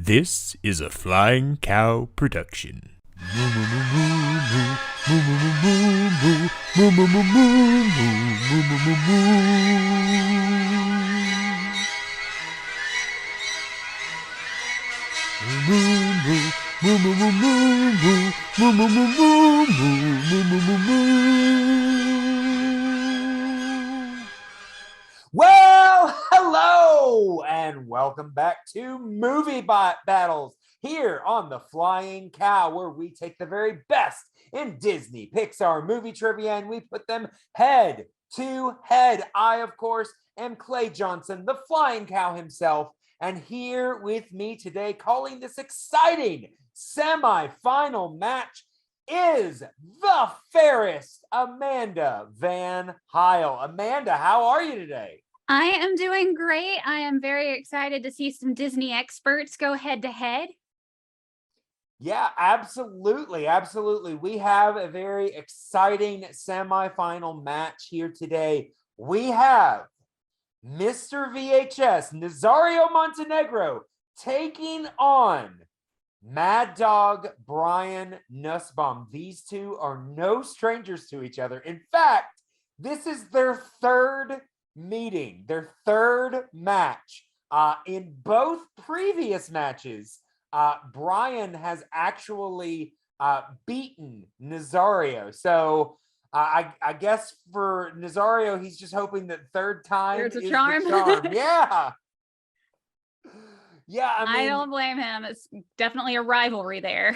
This is a Flying Cow production. Well, hello, and welcome back to Movie Battles here on the Flying Cow, where we take the very best in Disney Pixar movie trivia and we put them head to head. I, of course, am Clay Johnson, the Flying Cow himself, and here with me today, calling this exciting semi-final match, is the fairest Amanda Van Heil. Amanda, how are you today? I am doing great. I am very excited to see some Disney experts go head to head. Yeah, absolutely. Absolutely. We have a very exciting semifinal match here today. We have Mr. VHS, Nazario Montenegro, taking on MadDog Brian Nussbaum. These two are no strangers to each other. In fact, this is their third meeting, their third match. In both previous matches, Brian has actually beaten Nazario. So I guess for Nazario, he's just hoping that third time is the charm. Yeah. Yeah, I mean, I don't blame him. It's definitely a rivalry there.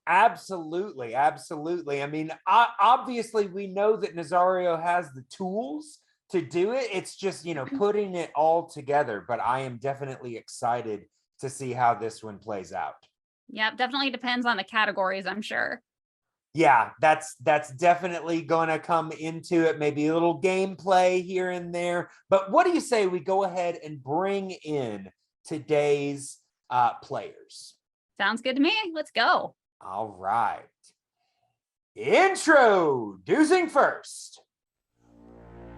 Absolutely, absolutely. I mean, obviously, we know that Nazario has the tools to do it. It's just, putting it all together. But I am definitely excited to see how this one plays out. Yep, definitely depends on the categories, I'm sure. Yeah, that's definitely going to come into it. Maybe a little gameplay here and there. But what do you say we go ahead and bring in today's players? Sounds good to me. Let's go. All right. Introducing first,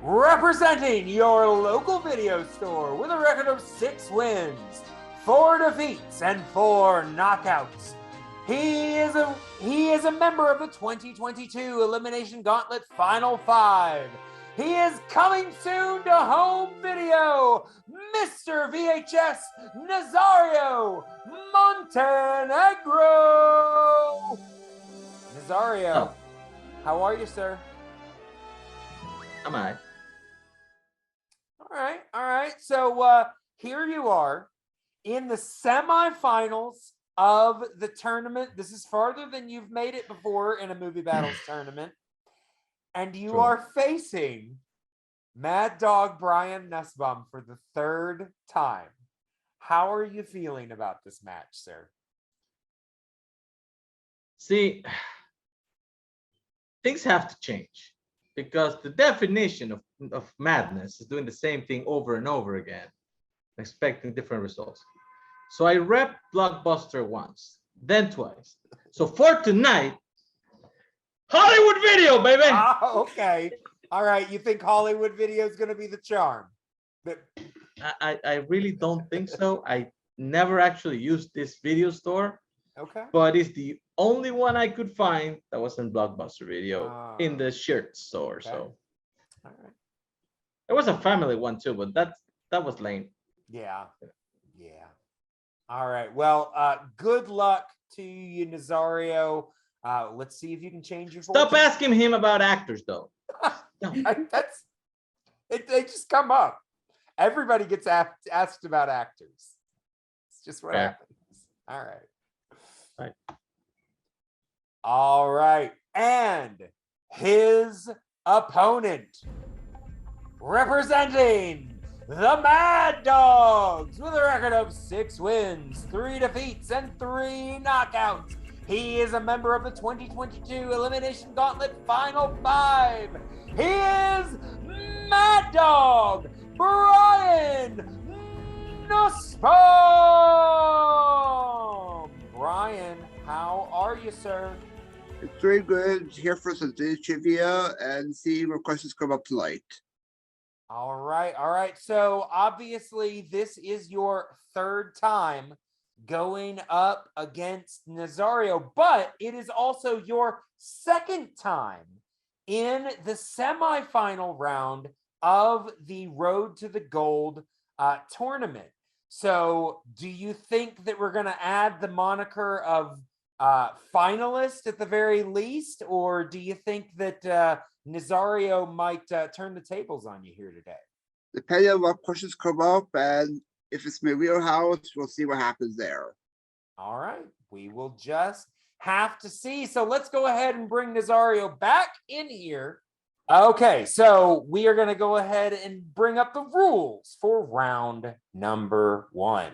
representing your local video store with a record of 6 wins, 4 defeats, and 4 knockouts. He is a member of the 2022 Elimination Gauntlet Final 5. He is coming soon to home video, Mr. VHS Nazario Montenegro. Nazario, how are you, sir? Am I? All right. So here you are in the semifinals of the tournament. This is farther than you've made it before in a movie battles tournament. And you are facing MadDog Brian Nussbaum for the third time. How are you feeling about this match, sir? See, things have to change because the definition of madness is doing the same thing over and over again, expecting different results. So I repped Blockbuster once, then twice. So for tonight, Hollywood Video, baby. Okay. All right. You think Hollywood Video is going to be the charm? But I really don't think so. I never actually used this video store. Okay. But it's the only one I could find that was in Blockbuster Video in the shirt store. Okay. So all right. There was a family one too, but that was lame. Yeah. All right. Well, good luck to you, Nazario. Let's see if you can change your Stop asking him about actors, though. They just come up. Everybody gets asked about actors. It's just what happens. All right. All right. And his opponent, representing the Mad Dogs with a record of 6 wins, 3 defeats, and 3 knockouts. He is a member of the 2022 Elimination Gauntlet Final 5. He is MadDog Brian Nussbaum. Brian, how are you, sir? It's very good. Here for some trivia and see what questions come up tonight. All right. So obviously this is your third time going up against Nazario, but it is also your second time in the semifinal round of the Road to the Gold tournament. So do you think that we're going to add the moniker of finalist at the very least, or do you think that Nazario might turn the tables on you here today? Depending on what questions come up, and if it's my wheelhouse, we'll see what happens there. All right, we will just have to see. So let's go ahead and bring Nazario back in here. Okay, so we are going to go ahead and bring up the rules for round number 1.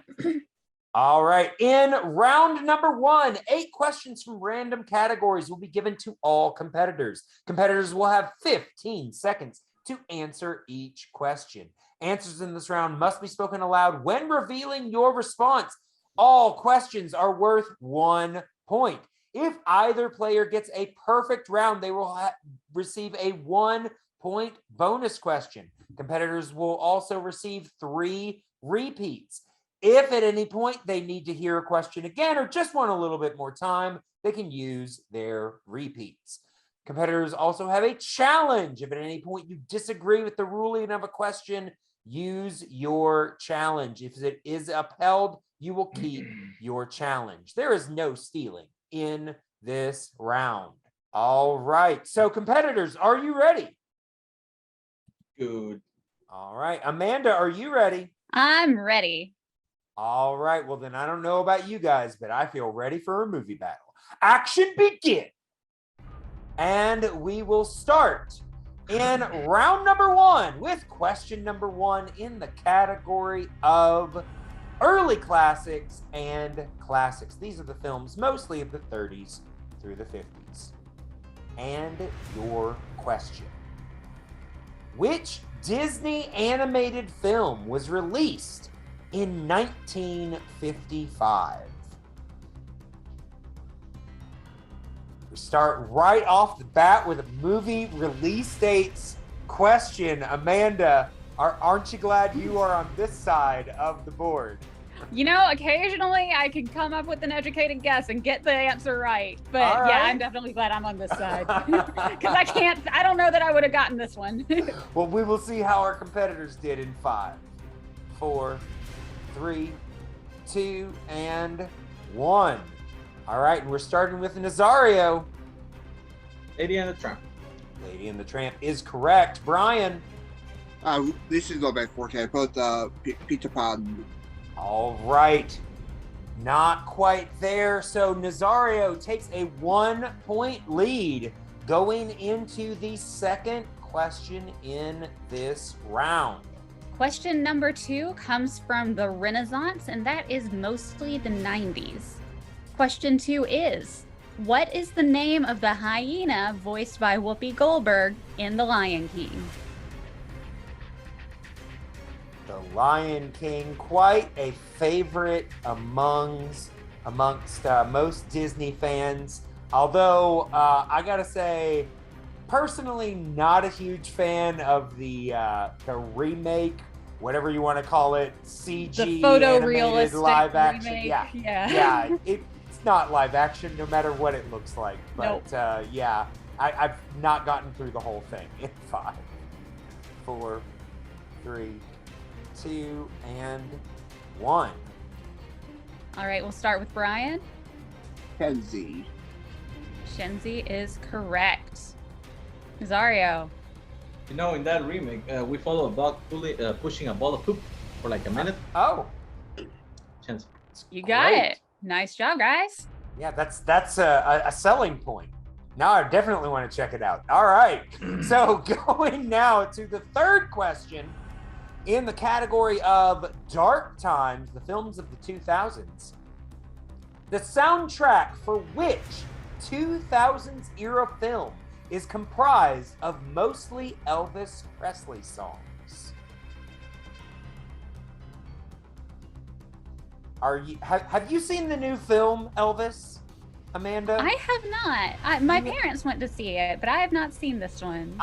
All right, in round number 1, 8 questions from random categories will be given to all competitors. Competitors will have 15 seconds to answer each question. Answers in this round must be spoken aloud when revealing your response. All questions are worth 1 point. If either player gets a perfect round, they will receive a 1-point bonus question. Competitors will also receive 3 repeats. If at any point they need to hear a question again or just want a little bit more time, they can use their repeats. Competitors also have a challenge. If at any point you disagree with the ruling of a question, use your challenge. If it is upheld, you will keep your challenge. There is no stealing in this round. All right. So competitors, are you ready? Good. All right. Amanda, are you ready? I'm ready. All right. Well, then I don't know about you guys, but I feel ready for a movie battle. Action begin. And we will start in round number 1 with question number 1 in the category of early classics and classics. These are the films mostly of the 30s through the 50s. And your question: which Disney animated film was released in 1955? We start right off the bat with a movie release dates question. Amanda, aren't you glad you are on this side of the board? You know, occasionally I can come up with an educated guess and get the answer right. But All right. yeah, I'm definitely glad I'm on this side. Because I don't know that I would have gotten this one. Well, we will see how our competitors did in 5, 4, 3, 2, and 1. All right, and we're starting with Nazario. Lady and the Tramp. Lady and the Tramp is correct. Brian. This is not my forte, but Peter Pan. All right. Not quite there. So Nazario takes a 1-point lead going into the second question in this round. Question number 2 comes from the Renaissance, and that is mostly the 90s. Question 2 is, what is the name of the hyena voiced by Whoopi Goldberg in The Lion King? The Lion King, quite a favorite amongst most Disney fans. Although I gotta say, personally, not a huge fan of the remake, whatever you want to call it, CG, The animated photorealistic live action. remake, Yeah, yeah. It's not live action, no matter what it looks like. But Nope. yeah, I've not gotten through the whole thing in 5, 4, 3, 2, and 1. All right, we'll start with Brian. Kenzie. Shenzi is correct. Nazario. You know, in that remake, we follow a dog pushing a ball of poop for like a minute. Oh, Chance. You got great. it. Nice job, guys. Yeah, that's a selling point. Now I definitely want to check it out. All right. So going now to the third question in the category of dark times, the films of the 2000s. The soundtrack for which 2000s era film is comprised of mostly Elvis Presley songs? Have you seen the new film, Elvis, Amanda? I have not. My parents went to see it, but I have not seen this one.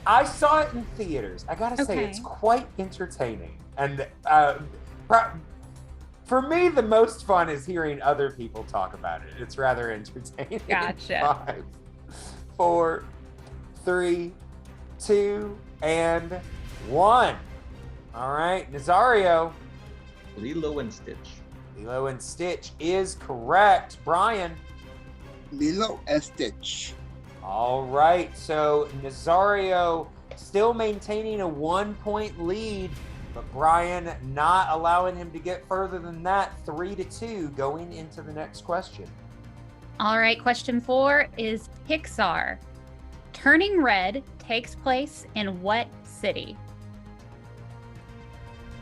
I saw it in theaters. I gotta say, Okay. it's quite entertaining. And For me, the most fun is hearing other people talk about it. It's rather entertaining. Gotcha. 5, 4, 3, 2, and 1. All right, Nazario. Lilo and Stitch. Lilo and Stitch is correct. Brian. Lilo and Stitch. All right, so Nazario still maintaining a 1-point lead, but Brian not allowing him to get further than that. 3-2 going into the next question. All right, question 4 is Pixar. Turning Red takes place in what city?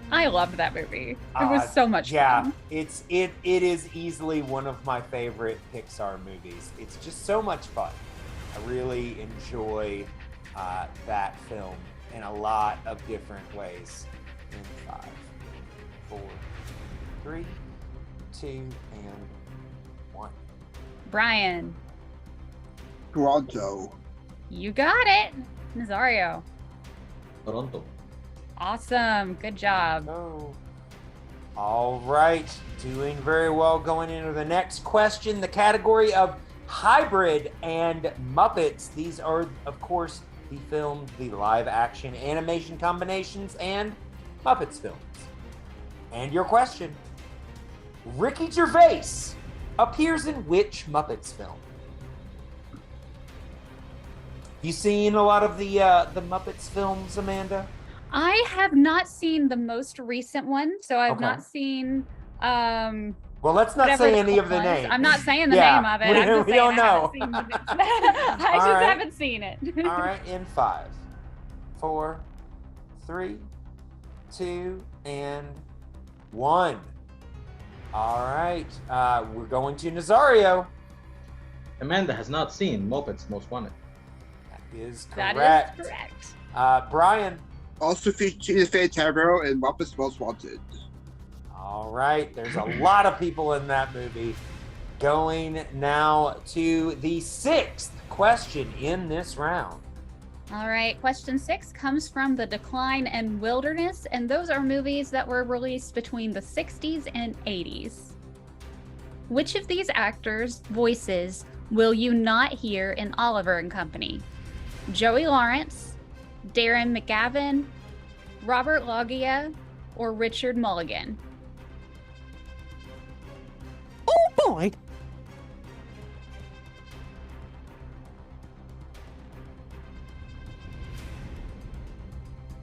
I loved that movie. It was so much fun. It is easily one of my favorite Pixar movies. It's just so much fun. I really enjoy that film in a lot of different ways. In 5, 4, 3, 2, and 1. Brian. Toronto. You got it. Nazario. Toronto. Awesome. Good job. Oh. All right. Doing very well going into the next question. The category of hybrid and Muppets. These are, of course, the live action animation combinations and Muppets films. And your question. Ricky Gervais appears in which Muppets film? You seen a lot of the Muppets films, Amanda? I have not seen the most recent one, so I've Okay. not seen Well, let's not whatever say any the of the was. names. I'm not saying the Yeah, name of it. we- I'm just we saying don't I know. haven't seen the I All just right. haven't seen it. All right, in 5, 4, 3, 2, and 1. All right, we're going to Nazario. Amanda has not seen Muppets Most Wanted. That is That correct. is correct. Brian. Also featuring Faye Tamaro in Muppets Most Wanted. All right, there's a lot of people in that movie. Going now to the 6th question in this round. All right, question 6 comes from The Decline and Wilderness, and those are movies that were released between the 60s and 80s. Which of these actors' voices will you not hear in Oliver and Company? Joey Lawrence, Darren McGavin, Robert Loggia, or Richard Mulligan? Oh boy!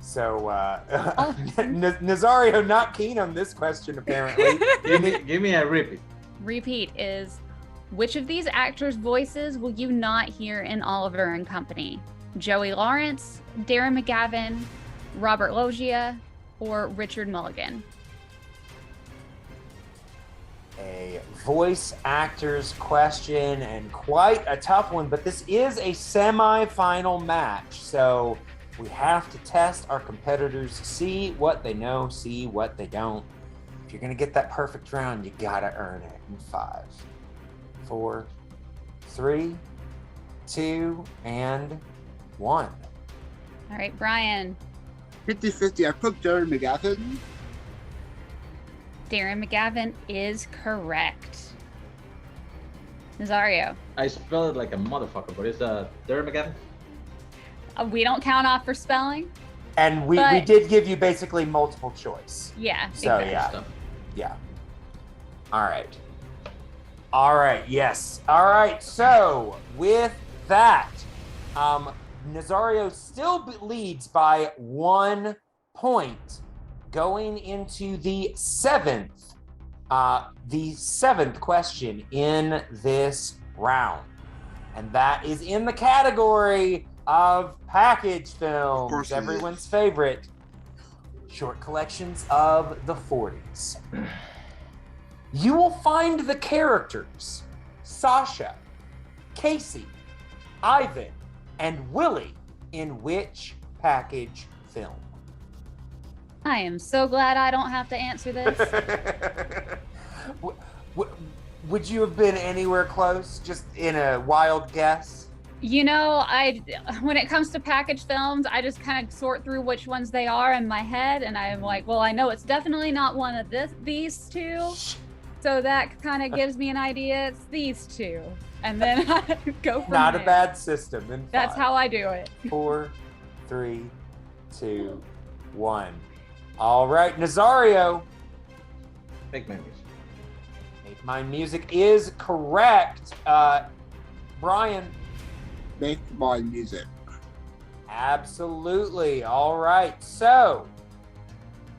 So, Nazario not keen on this question, apparently. Give me a repeat. Repeat is, which of these actors' voices will you not hear in Oliver and Company? Joey Lawrence, Darren McGavin, Robert Loggia, or Richard Mulligan? A voice actor's question, and quite a tough one, but this is a semi-final match, so we have to test our competitors, see what they know, see what they don't. If you're gonna get that perfect round, you gotta earn it. In 5, 4, 3, 2, and 1. All right, Brian. 50-50, I put Darren McGavin. Darren McGavin is correct. Nazario. I spell it like a motherfucker, but it's Darren McGavin. We don't count off for spelling. And we But- did give you basically multiple choice. Yeah. So, exactly. yeah. Stuff. Yeah. All right. Yes. All right. So with that, Nazario still leads by 1 point going into the seventh question in this round. And that is in the category of package films, course it is. everyone's favorite. Short collections of the 40s. You will find the characters Sasha, Casey, Ivan, and Willie in which package film? I am so glad I don't have to answer this. Would you have been anywhere close? Just in a wild guess? When it comes to packaged films, I just kind of sort through which ones they are in my head, and I'm like, well, I know it's definitely not one of these two, so that kind of gives me an idea. It's these two, and then I go from Not there. a bad system. In That's 5, how I do it. 4, 3, 2, 1. All right, Nazario. Make my music. Make My Music is correct. Brian. Make My Music. Absolutely. All right. So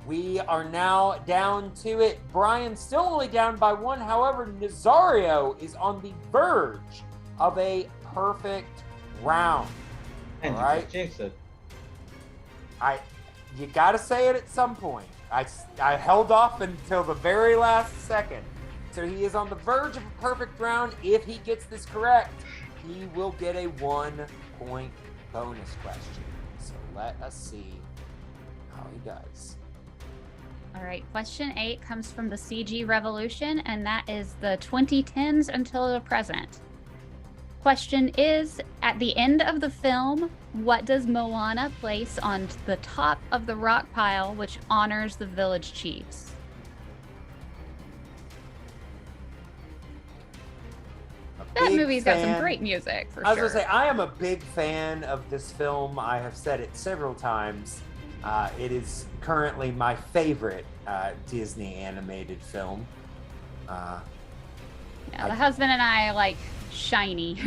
we are now down to it. Brian's still only down by 1. However, Nazario is on the verge of a perfect round. And All you right. just jinxed it. You got to say it at some point. I held off until the very last second. So he is on the verge of a perfect round. If he gets this correct, he will get a 1-point bonus question. So let us see how he does. All right, question 8 comes from the CG revolution, and that is the 2010s until the present. Question is, at the end of the film, what does Moana place on the top of the rock pile which honors the village chiefs? That movie's got some great music, for sure. I was going to say, I am a big fan of this film. I have said it several times. It is currently my favorite Disney animated film. Yeah, the husband and I like Shiny.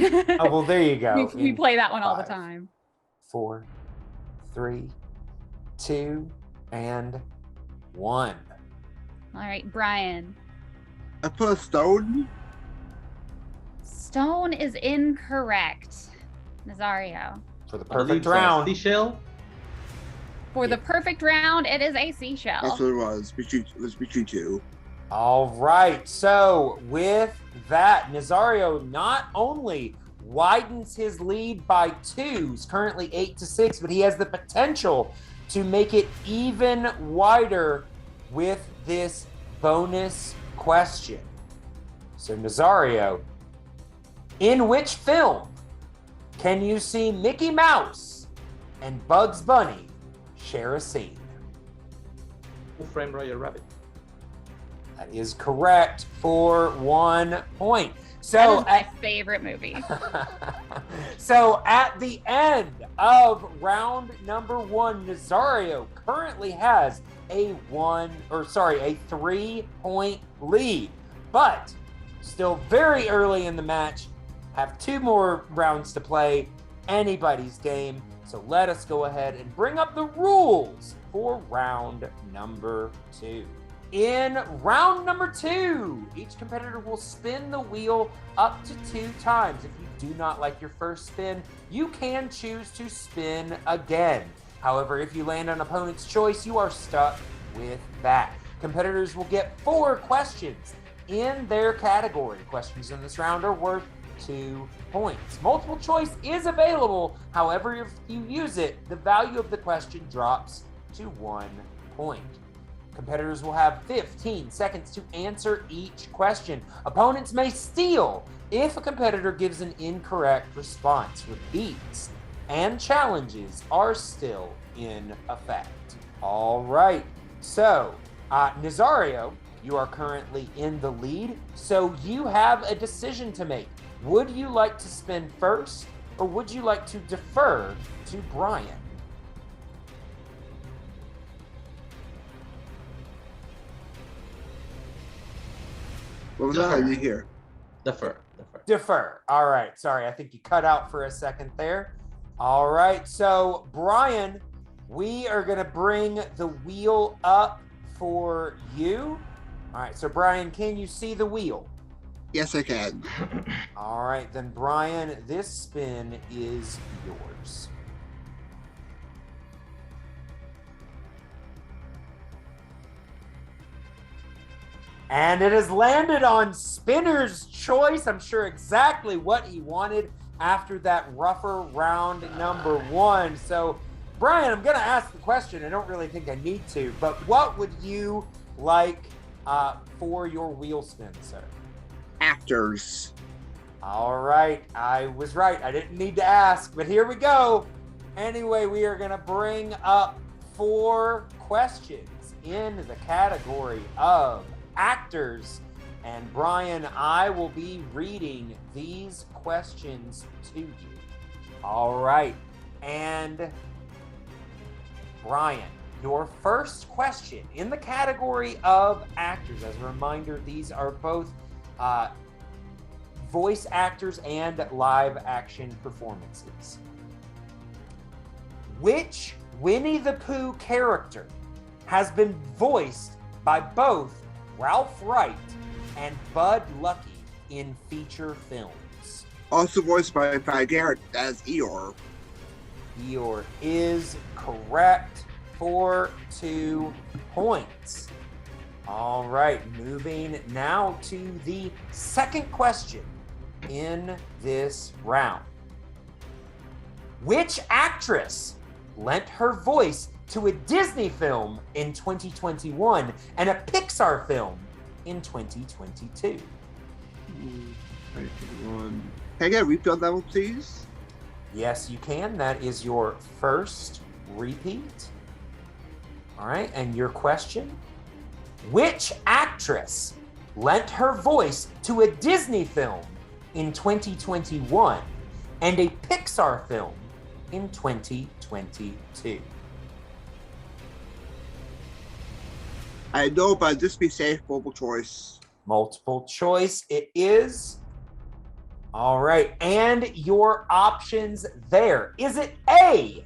Oh, well, there you go. We play that one all the 5, time. 4, 3, 2, and 1. All right, Brian. I put a stone. Stone is incorrect. Nazario. For the I believe perfect so. round. Seashell? For the perfect round, it is a seashell. That's what it was. It was between 2. All right. So with that, Nazario not only widens his lead by 2, he's currently 8-6, but he has the potential to make it even wider with this bonus question. So Nazario, in which film can you see Mickey Mouse and Bugs Bunny share a scene? Who Framed Roger Rabbit? That is correct for 1 point. That So is my favorite movie. so at the end of round number 1, Nazario currently has a 3-point lead, but still very early in the match. Have 2 more rounds to play. Anybody's game. So let us go ahead and bring up the rules for round number 2. In round number 2, each competitor will spin the wheel up to 2 times. If you do not like your first spin, you can choose to spin again. However, if you land on opponent's choice, you are stuck with that. Competitors will get 4 questions in their category. Questions in this round are worth 2 points. Multiple choice is available. However, if you use it, the value of the question drops to 1 point. Competitors will have 15 seconds to answer each question. Opponents may steal if a competitor gives an incorrect response. Repeats and challenges are still in effect. All right. So, Nazario, you are currently in the lead, so you have a decision to make. Would you like to spin first, or would you like to defer to Brian? What was that? I didn't hear. Defer. Defer. All right. Sorry, I think you cut out for a second there. All right. So, Brian, we are going to bring the wheel up for you. All right. So, Brian, can you see the wheel? Yes, I can. All right. Then, Brian, this spin is yours. And it has landed on Spinner's choice. I'm sure exactly what he wanted after that rougher round number 1. So, Brian, I'm going to ask the question. I don't really think I need to, but what would you like for your wheel spin, sir? Actors. All right, I was right. I didn't need to ask, but here we go. Anyway, we are going to bring up 4 questions in the category of actors. And Brian, I will be reading these questions to you. All right. And Brian, your first question in the category of actors. As a reminder, these are both voice actors and live action performances. Which Winnie the Pooh character has been voiced by both Ralph Wright and Bud Lucky in feature films? Also voiced by Garrett as Eeyore. Eeyore is correct for 2 points. All right, moving now to the second question in this round. Which actress lent her voice to a Disney film in 2021 and a Pixar film in 2022? Can I get a repeat on that one, please? Yes, you can. That is your first repeat. All right, and your question? Which actress lent her voice to a Disney film in 2021 and a Pixar film in 2022? I know, but just be safe, multiple choice. Multiple choice it is. All right, and your options there. Is it A,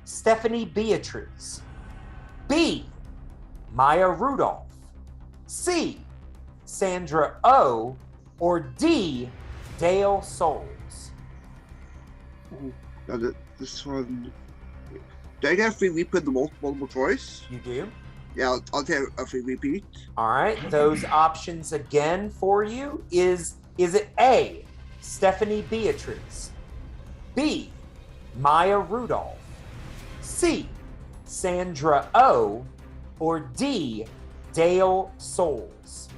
Stephanie Beatriz, B, Maya Rudolph, C, Sandra Oh, or D, Dale Souls? This one. Do I get a free repeat the multiple choice? You do? Yeah, I'll take a free repeat. All right, those options again for you is it A, Stephanie Beatriz, B, Maya Rudolph, C, Sandra Oh, or D, Dale Souls?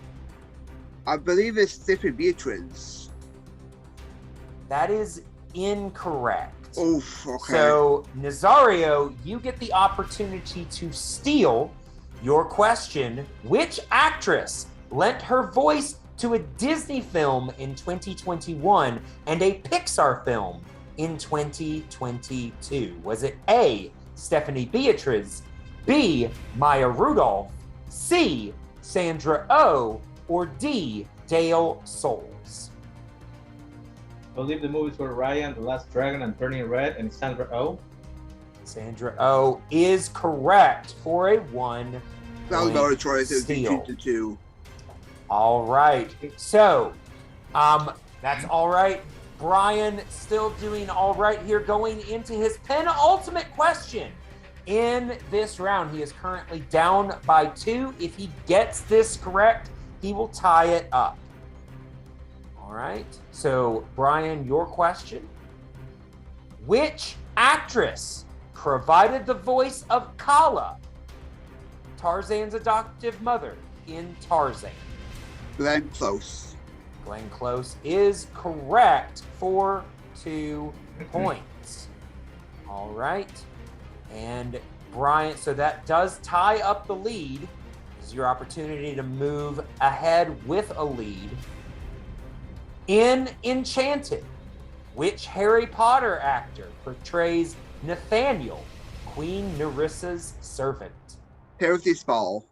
I believe it's Stephanie Beatriz. That is incorrect. Oh, okay. So, Nazario, you get the opportunity to steal your question. Which actress lent her voice to a Disney film in 2021 and a Pixar film in 2022? Was it A, Stephanie Beatriz, B, Maya Rudolph, C, Sandra Oh, or D, Dale Souls? I believe the movies were Ryan, The Last Dragon, and Turning Red, and Sandra Oh. Sandra Oh is correct for a 1. That was another choice. It was Steal. 2-2. All right. So, that's all right. Brian still doing all right here, going into his penultimate question in this round. He is currently down by 2. If he gets this correct, he will tie it up. All right. So, Brian, your question. Which actress provided the voice of Kala, Tarzan's adoptive mother, in Tarzan? Glenn Close. Glenn Close is correct for 2 points. All right. And Brian, so that does tie up the lead. This is your opportunity to move ahead with a lead. In Enchanted, which Harry Potter actor portrays Nathaniel, Queen Nerissa's servant? Timothy Spall.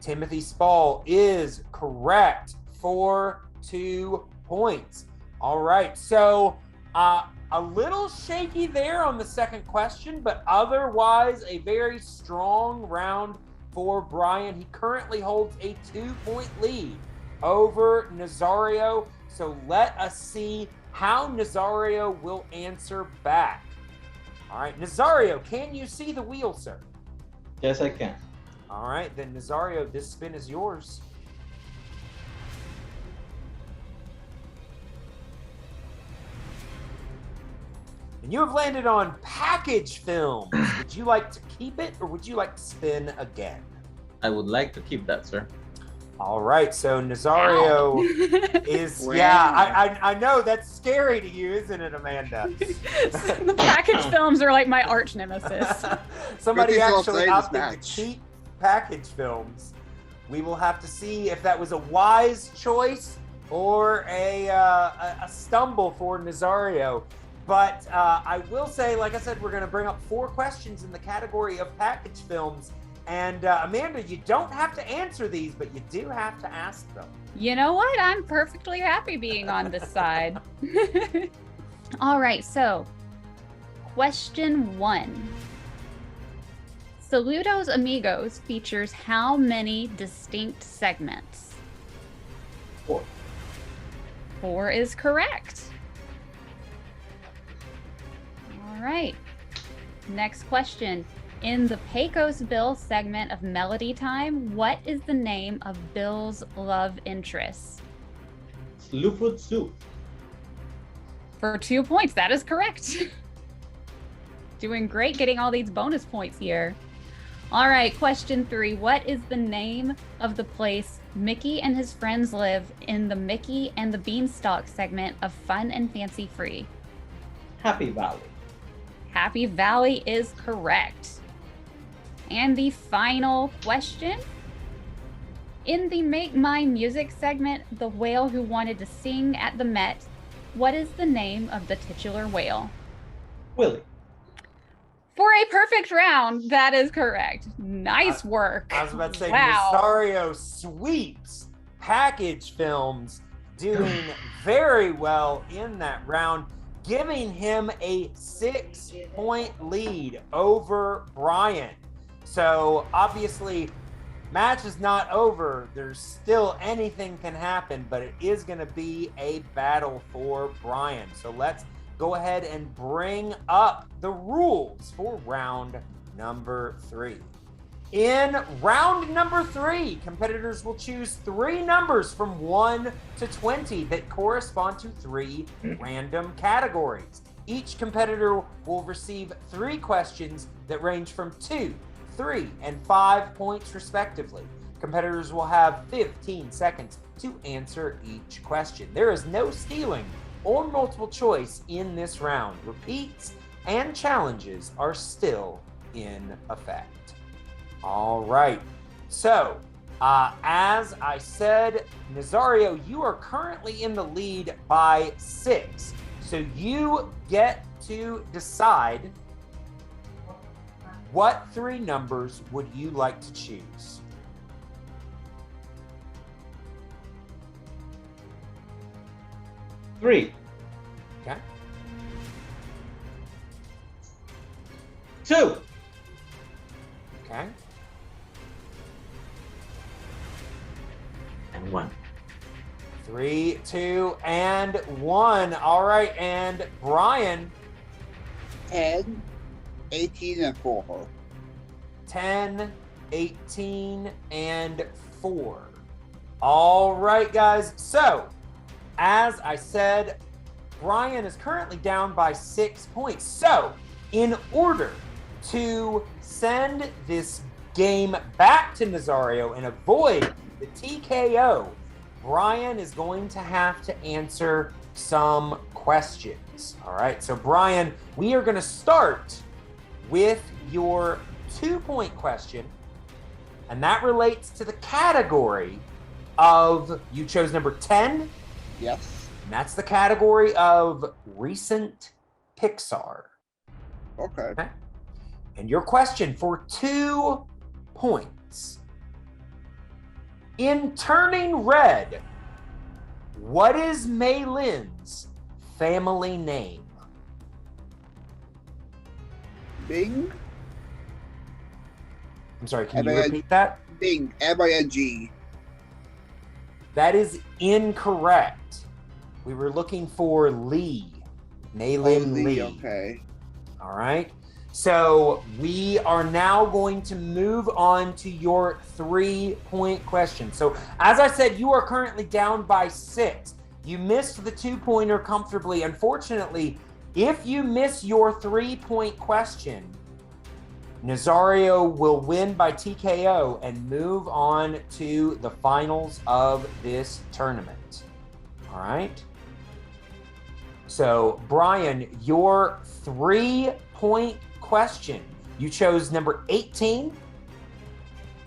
Timothy Spall is correct for 2 points. All right, so a little shaky there on the second question, but otherwise a very strong round for Brian. He currently holds a 2-point lead over Nazario. So let us see how Nazario will answer back. All right, Nazario, can you see the wheel, sir? Yes, I can. All right, then Nazario, this spin is yours. And you have landed on package films. Would you like to keep it or would you like to spin again? I would like to keep that, sir. All right, so Nazario is I know that's scary to you, isn't it, Amanda? The package films are like my arch nemesis. Somebody Good thing actually I'll play opted this to match. keep package films. We will have to see if that was a wise choice or a stumble for Nazario. But I will say, like I said, we're going to bring up 4 questions in the category of package films. And Amanda, you don't have to answer these, but you do have to ask them. You know what? I'm perfectly happy being on this side. All right, so question 1. Saludos Amigos features how many distinct segments? 4. 4 is correct. All right. Next question. In the Pecos Bill segment of Melody Time, what is the name of Bill's love interest? Slewfoot Soup. For 2 points, that is correct. Doing great getting all these bonus points here. All right, question 3. What is the name of the place Mickey and his friends live in the Mickey and the Beanstalk segment of Fun and Fancy Free? Happy Valley. Happy Valley is correct. And the final question. In the Make My Music segment, the whale who wanted to sing at the Met, what is the name of the titular whale? Willie. For a perfect round, that is correct. Nice work. I was about to say, wow. Nazario sweeps package films, doing very well in that round, giving him a 6-point lead over Brian. So obviously, match is not over. There's still anything can happen, but it is going to be a battle for Brian. So let's go ahead and bring up the rules for round number 3. In round number 3, competitors will choose 3 numbers from 1 to 20 that correspond to 3 random categories. Each competitor will receive 3 questions that range from 2, 3, and 5 points respectively. Competitors will have 15 seconds to answer each question. There is no stealing or multiple choice in this round. Repeats and challenges are still in effect. All right. So, as I said, Nazario, you are currently in the lead by 6. So you get to decide what 3 numbers would you like to choose? Three. Okay. 2. Okay. And 1. 3, 2, and 1. All right. And Brian, 10, 18, and 4. 10, 18, and 4. All right, guys. So, as I said, Brian is currently down by 6 points. So, in order to send this game back to Nazario and avoid the TKO, Brian is going to have to answer some questions. All right, so Brian, we are going to start with your 2-point question, and that relates to the category of, you chose number 10. Yes. And that's the category of recent Pixar. Okay. And your question for 2 points. In Turning Red, what is Mei Lin's family name? Bing. I'm sorry, can you repeat that? Bing. M-I-N-G. That is incorrect. We were looking for Lee. Mei Lin Lee. Okay. All right. So we are now going to move on to your 3-point question. So as I said, you are currently down by 6. You missed the 2-pointer comfortably. Unfortunately, if you miss your 3-point question, Nazario will win by TKO and move on to the finals of this tournament. All right. So, Brian, your 3-point question. You chose number 18,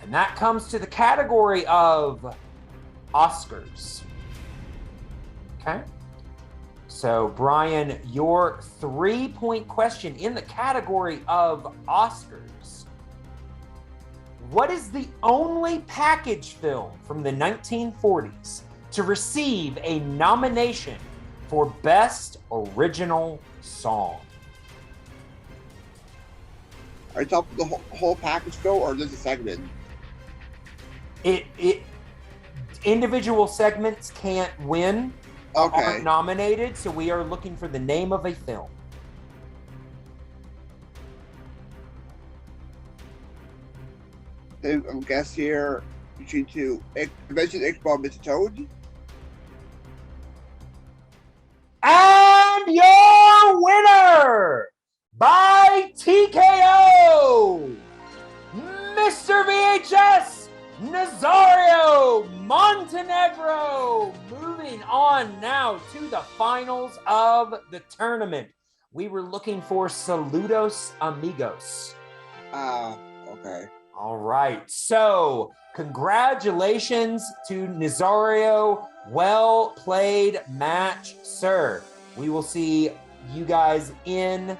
and that comes to the category of Oscars. Okay. So, Brian, your 3-point question in the category of Oscars. What is the only package film from the 1940s to receive a nomination for Best Original Song? Are you talking the whole package go or just a segment? It individual segments can't win. Okay. Aren't nominated, so we are looking for the name of a film. I'm guess here between two. Mention Iqbal, Mr. Toad. And your winner by TKO, Mr. VHS, Nazario Montenegro. Moving on now to the finals of the tournament. We were looking for Saludos Amigos. Okay. All right. So, congratulations to Nazario. Well played match, sir. We will see you guys in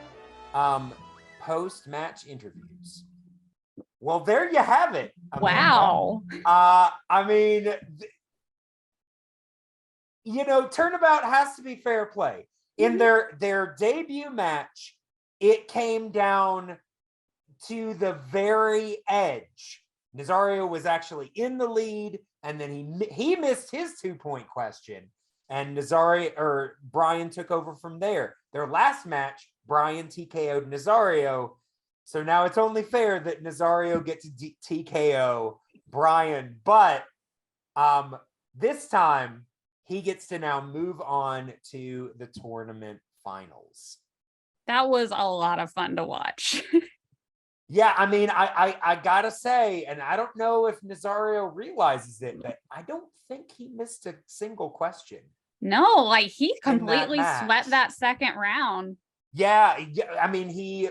post-match interviews. Well, there you have it. Amanda. Wow. I mean, Turnabout has to be fair play. In their debut match, it came down to the very edge. Nazario was actually in the lead, and then he missed his 2-point question, and Brian took over from there. Their last match, Brian TKO'd Nazario, so now it's only fair that Nazario gets to TKO Brian, but this time he gets to now move on to the tournament finals. That was a lot of fun to watch. Yeah, I mean, I gotta say, and I don't know if Nazario realizes it, but I don't think he missed a single question. No, like he completely match. swept that second round. Yeah, I mean, he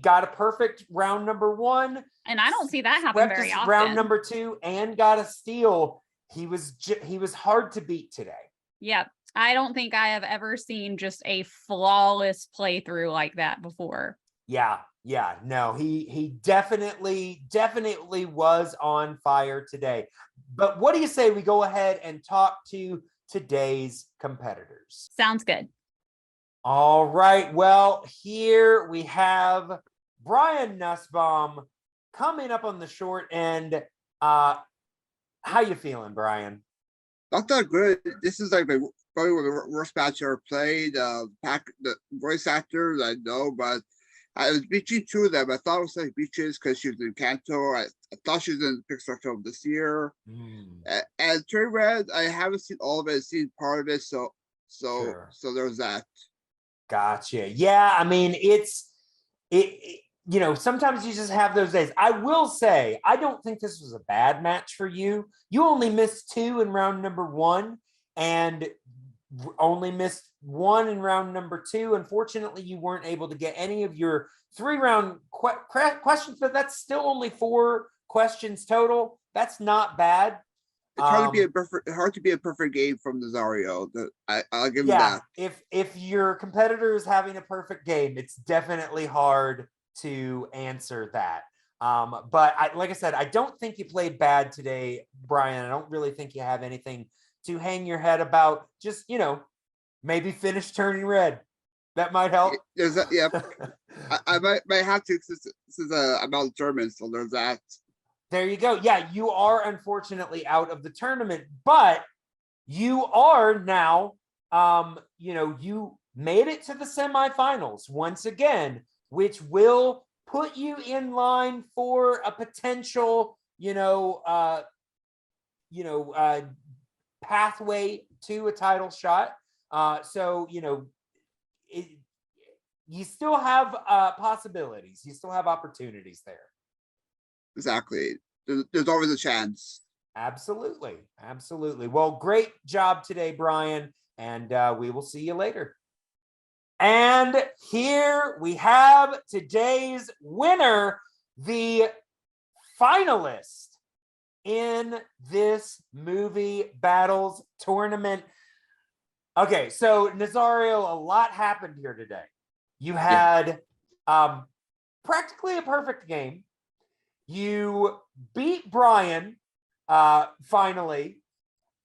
got a perfect round number 1. And I don't see that happen very often. Round number 2 and got a steal. He was hard to beat today. Yep. I don't think I have ever seen just a flawless playthrough like that before. Yeah, no, he definitely was on fire today. But what do you say we go ahead and talk to today's competitors? Sounds good. All right, well, here we have Brian Nussbaum coming up on the short end. How you feeling, Brian? Not that good. This is like probably one of the worst match I ever played. The voice actors I know, but I was between two of them. I thought it was like Beaches because she was in Canto. I thought she was in the Pixar film this year. And Turn Red, I haven't seen all of it. I've seen part of it, so there's that. Gotcha. Yeah, I mean, sometimes you just have those days. I will say, I don't think this was a bad match for you. You only missed 2 in round number 1 and only missed 1 in round number 2. Unfortunately, you weren't able to get any of your 3-round questions, but that's still only 4 questions total. That's not bad. It's hard to be a perfect game from Nazario. I'll give him that. If your competitor is having a perfect game, it's definitely hard to answer that. But like I said, I don't think you played bad today, Brian. I don't really think you have anything to hang your head about. Just, maybe finish Turning Red. That might help. There's that, yeah. I might have to since I'm out of the tournament, so there's that. There you go. Yeah, you are unfortunately out of the tournament, but you are now, you made it to the semifinals once again, which will put you in line for a potential, pathway to a title shot. you still have possibilities. You still have opportunities there. Exactly. There's always a chance. Absolutely. Absolutely. Well, great job today, Brian. And we will see you later. And here we have today's winner, the finalist in this movie battles tournament. Okay, so Nazario, a lot happened here today. You had practically a perfect game. You beat Brian finally,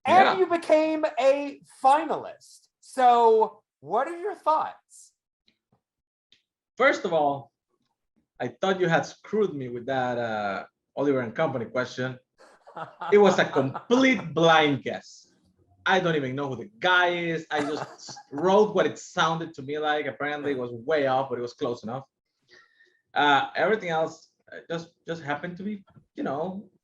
and you became a finalist. So what are your thoughts? First of all, I thought you had screwed me with that Oliver and Company question. It was a complete blind guess. I don't even know who the guy is. I just wrote what it sounded to me like. Apparently, it was way off, but it was close enough. Everything else just happened to be,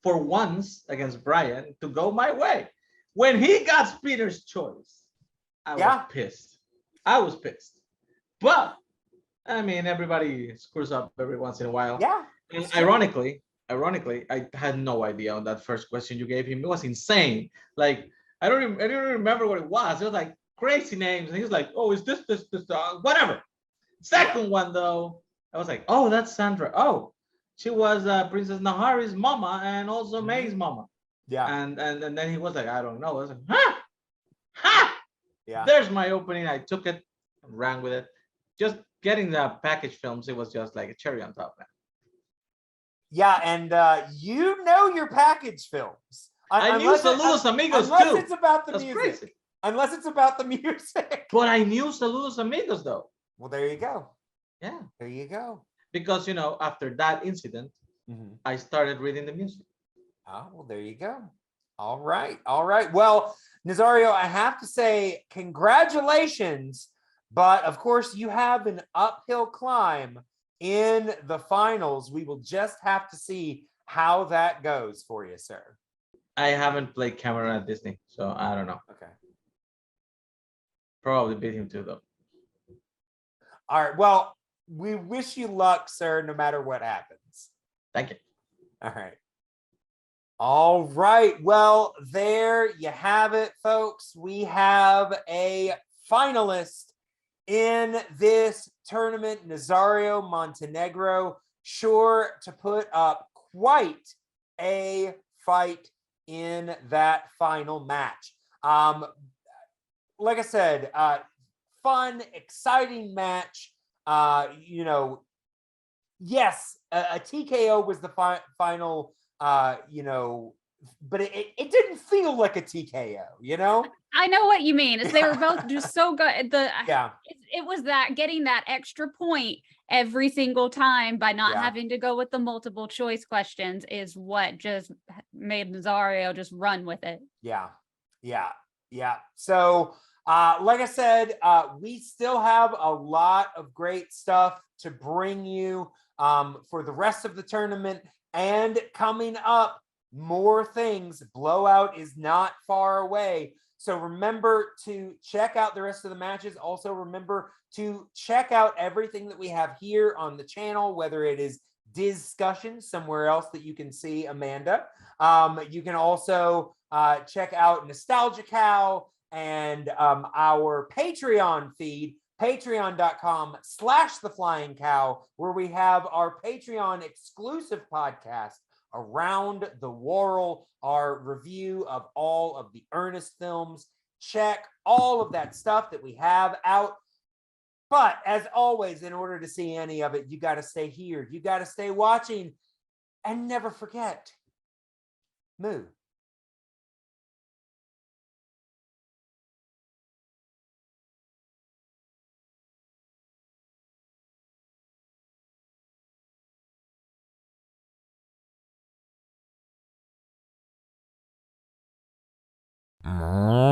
for once against Brian to go my way. When he got Peter's choice, I was pissed. I was pissed. But I mean, everybody screws up every once in a while. Yeah. And ironically, I had no idea on that first question you gave him. It was insane. Like I don't even remember what it was. It was like crazy names, and he was like, "Oh, is this whatever." Second one though, I was like, "Oh, that's Sandra. Oh, she was Princess Nahari's mama and also May's mama." Yeah. And then he was like, "I don't know." I was like, "Ha, ha!" Yeah. There's my opening. I took it and ran with it. Just getting the package films, it was just like a cherry on top, man. Yeah, and you know your package films. I knew Saludos Amigos unless too. It's about the That's music. crazy. Unless it's about the music. But I knew Saludos Amigos though. Well, there you go. Yeah. There you go. Because after that incident, I started reading the music. Oh, well, there you go. All right. All right. Well, Nazario, I have to say congratulations. But of course, you have an uphill climb in the finals. We will just have to see how that goes for you, sir. I haven't played Cameron at Disney, so I don't know. Okay. Probably beat him too, though. All right. Well, we wish you luck, sir, no matter what happens. Thank you. All right. All right. Well, there you have it, folks. We have a finalist in this tournament, Nazario Montenegro, sure to put up quite a fight in that final match. Like I said, fun, exciting match. Yes, a TKO was the final, but it didn't feel like a TKO, I know what you mean. They were both just so good. It was that getting that extra point every single time by not having to go with the multiple choice questions is what just made Nazario just run with it. Yeah. So, like I said, we still have a lot of great stuff to bring you for the rest of the tournament, and coming up, more things. Blowout is not far away. So remember to check out the rest of the matches. Also remember to check out everything that we have here on the channel, whether it is Discussion, somewhere else that you can see Amanda. You can also check out Nostalgia Cow and our Patreon feed, patreon.com/The Flying Cow, where we have our Patreon exclusive podcast, Around the World, our review of all of the Ernest films. Check all of that stuff that we have out. But as always, in order to see any of it, you got to stay here. You got to stay watching. And never forget, Moo. Mm.